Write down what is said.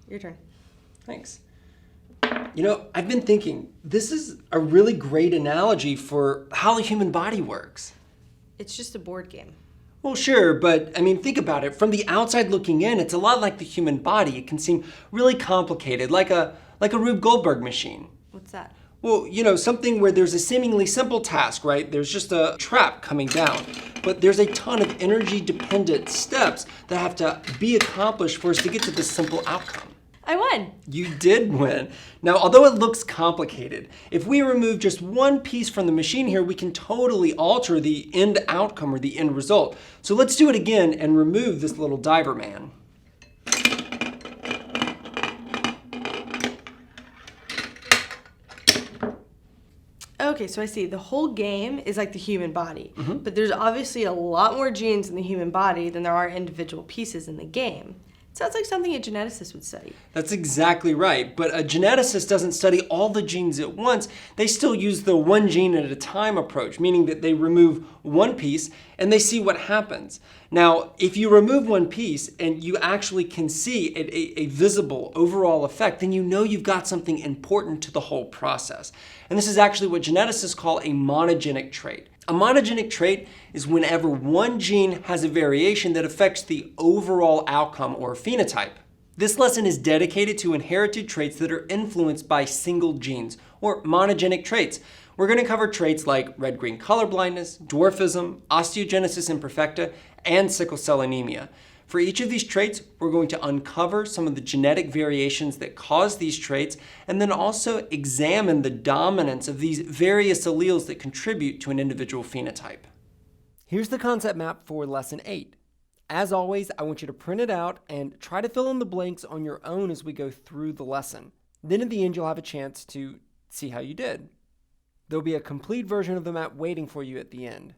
Your turn. Thanks. I've been thinking, this is a really great analogy for how the human body works. It's just a board game. Well, sure, but think about it. From the outside looking in, it's a lot like the human body. It can seem really complicated, like a Rube Goldberg machine. What's that? Well, something where there's a seemingly simple task, right? There's just a trap coming down, but there's a ton of energy-dependent steps that have to be accomplished for us to get to this simple outcome. I won. You did win. Now, although it looks complicated, if we remove just one piece from the machine here, we can totally alter the end outcome or the end result. So let's do it again and remove this little diver man. Okay, so I see. The whole game is like the human body, but there's obviously a lot more genes in the human body than there are individual pieces in the game. It sounds like something a geneticist would study. That's exactly right, but a geneticist doesn't study all the genes at once. They still use the one gene at a time approach, meaning that they remove one piece and they see what happens. Now, if you remove one piece and you actually can see a visible overall effect, then you know you've got something important to the whole process. And this is actually what geneticists call a monogenic trait. A monogenic trait is whenever one gene has a variation that affects the overall outcome or phenotype. This lesson is dedicated to inherited traits that are influenced by single genes, or monogenic traits. We're going to cover traits like red-green color blindness, dwarfism, osteogenesis imperfecta, and sickle cell anemia. For each of these traits, we're going to uncover some of the genetic variations that cause these traits, and then also examine the dominance of these various alleles that contribute to an individual phenotype. Here's the concept map for Lesson 8. As always, I want you to print it out and try to fill in the blanks on your own as we go through the lesson. Then at the end, you'll have a chance to see how you did. There'll be a complete version of the map waiting for you at the end.